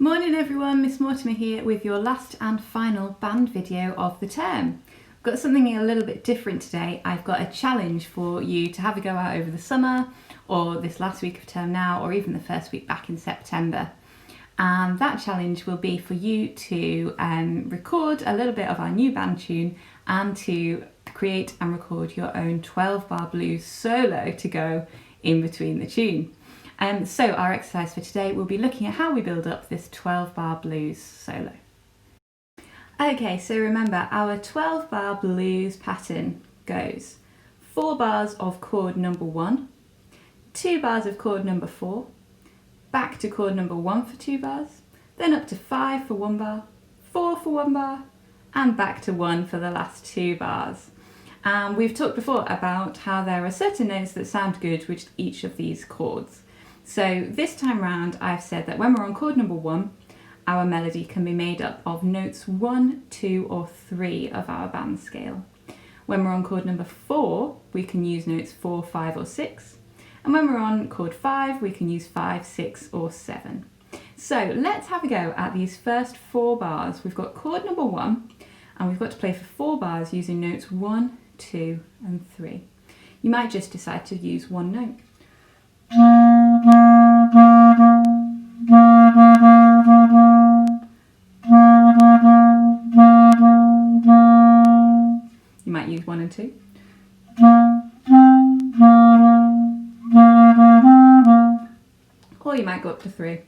Morning everyone, Miss Mortimer here with your last and final band video of the term. I've got something a little bit different today. I've got a challenge for you to have a go out over the summer or this last week of term now or even the first week back in September. And that challenge will be for you to record a little bit of our new band tune and to create and record your own 12-bar blues solo to go in between the tune. So our exercise for today will be looking at how we build up this 12-bar blues solo. Okay, so remember our 12-bar blues pattern goes 4 bars of chord number 1, 2 bars of chord number 4, back to chord number 1 for 2 bars, then up to 5 for 1 bar, 4 for 1 bar, and back to 1 for the last 2 bars. And we've talked before about how there are certain notes that sound good with each of these chords. So this time round I've said that when we're on chord number 1, our melody can be made up of notes 1, 2 or 3 of our band scale. When we're on chord number 4, we can use notes 4, 5 or 6. And when we're on chord 5, we can use 5, 6 or 7. So let's have a go at these first 4 bars. We've got chord number 1 and we've got to play for 4 bars using notes 1, 2 and 3. You might just decide to use one note. You might use 1 and 2. Or you might go up to 3.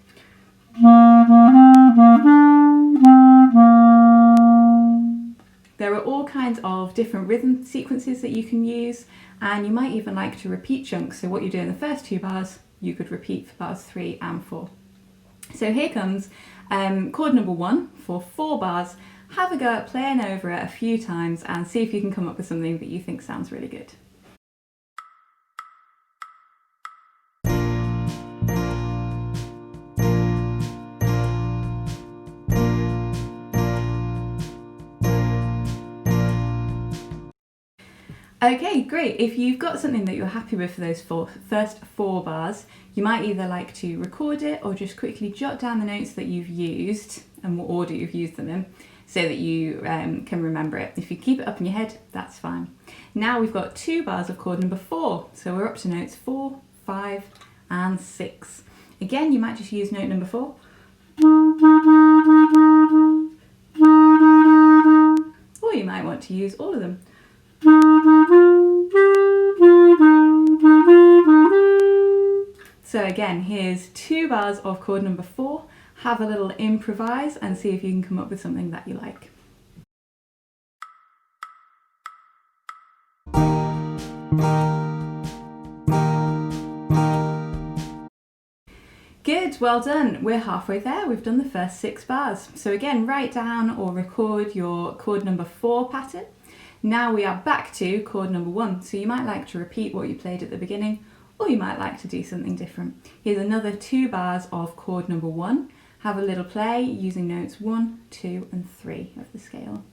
There are all kinds of different rhythm sequences that you can use, and you might even like to repeat chunks. So what you do in the first 2 bars, you could repeat for bars 3 and 4. So here comes chord number 1 for 4 bars. Have a go at playing over it a few times and see if you can come up with something that you think sounds really good. Okay, great. If you've got something that you're happy with for those first 4 bars, you might either like to record it or just quickly jot down the notes that you've used and what order you've used them in so that you can remember it. If you keep it up in your head, that's fine. Now we've got 2 bars of chord number 4, so we're up to notes 4, 5 and 6. Again, you might just use note number 4. Or you might want to use all of them. So again, here's 2 bars of chord number 4. Have a little improvise and see if you can come up with something that you like. Good, well done. We're halfway there. We've done the first 6 bars. So again, write down or record your chord number 4 pattern. Now we are back to chord number 1. So you might like to repeat what you played at the beginning, or you might like to do something different. Here's another 2 bars of chord number 1. Have a little play using notes 1, 2 and 3 of the scale.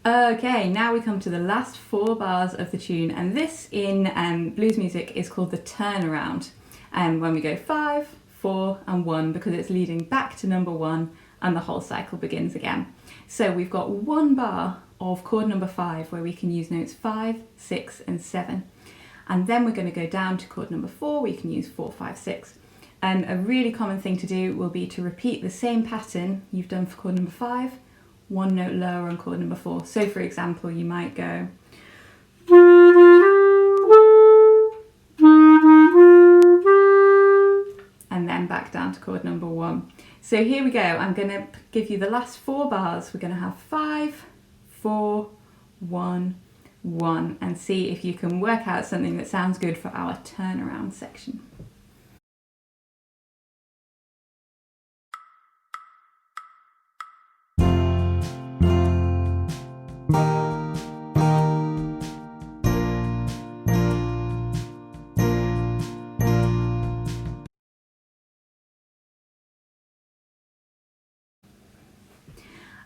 Okay, now we come to the last 4 bars of the tune, and this in blues music is called the turnaround. When we go 5, 4 and 1, because it's leading back to number 1 and the whole cycle begins again. So we've got 1 bar of chord number 5 where we can use notes 5, 6 and 7. And then we're going to go down to chord number 4 where you can use 4, 5, 6. A really common thing to do will be to repeat the same pattern you've done for chord number 5, 1 note lower on chord number 4. So for example, you might go and then back down to chord number 1. So here we go. I'm going to give you the last 4 bars. We're going to have 5, 4, 1, 1 and see if you can work out something that sounds good for our turnaround section.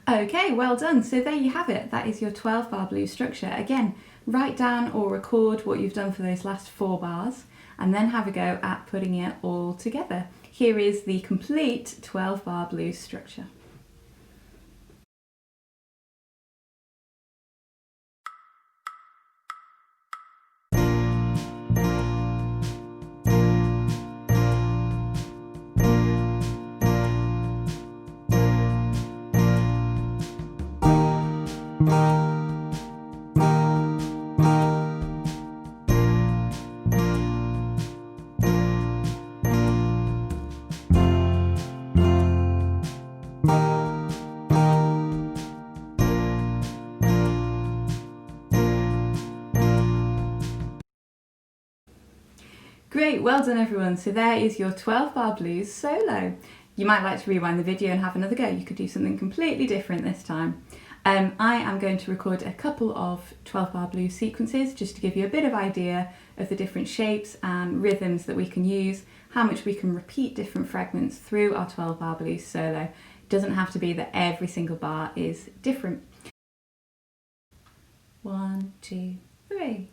Okay, well done. So there you have it. That is your 12 bar blues structure. Again, write down or record what you've done for those last 4 bars and then have a go at putting it all together. Here is the complete 12 bar blues structure. Great, well done everyone. So there is your 12 bar blues solo. You might like to rewind the video and have another go. You could do something completely different this time. I am going to record a couple of 12 bar blues sequences just to give you a bit of idea of the different shapes and rhythms that we can use, how much we can repeat different fragments through our 12 bar blues solo. It doesn't have to be that every single bar is different. 1, 2, 3.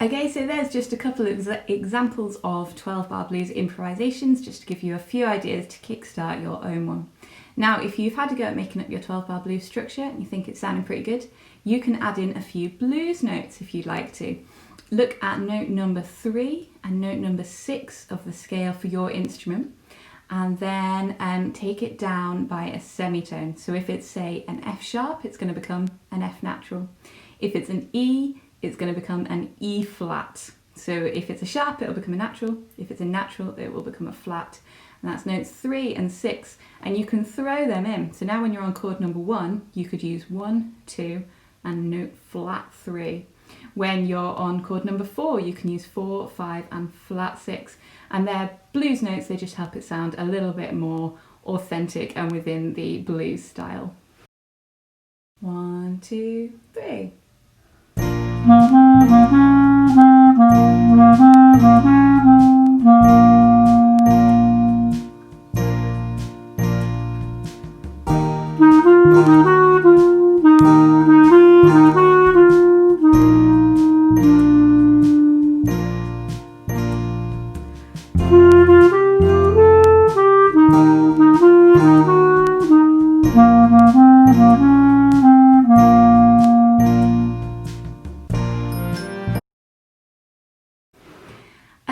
Okay, so there's just a couple of examples of 12 bar blues improvisations just to give you a few ideas to kickstart your own one. Now, if you've had a go at making up your 12 bar blues structure and you think it's sounding pretty good, you can add in a few blues notes if you'd like to. Look at note number 3 and note number 6 of the scale for your instrument, and then take it down by a semitone. So if it's, say, an F sharp, it's going to become an F natural. If it's an E, it's going to become an E flat. So if it's a sharp, it'll become a natural. If it's a natural, it will become a flat. And that's notes 3 and 6, and you can throw them in. So now when you're on chord number 1, you could use 1, 2, and note flat 3. When you're on chord number 4, you can use 4, 5, and flat 6. And they're blues notes, they just help it sound a little bit more authentic and within the blues style. 1, 2, 3.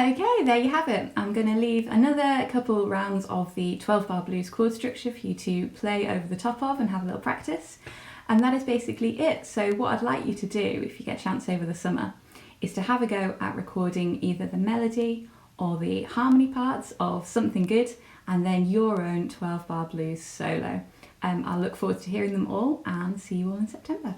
Okay, there you have it. I'm going to leave another couple rounds of the 12 bar blues chord structure for you to play over the top of and have a little practice. And that is basically it. So what I'd like you to do, if you get a chance over the summer, is to have a go at recording either the melody or the harmony parts of Something Good and then your own 12 bar blues solo. I'll look forward to hearing them all and see you all in September.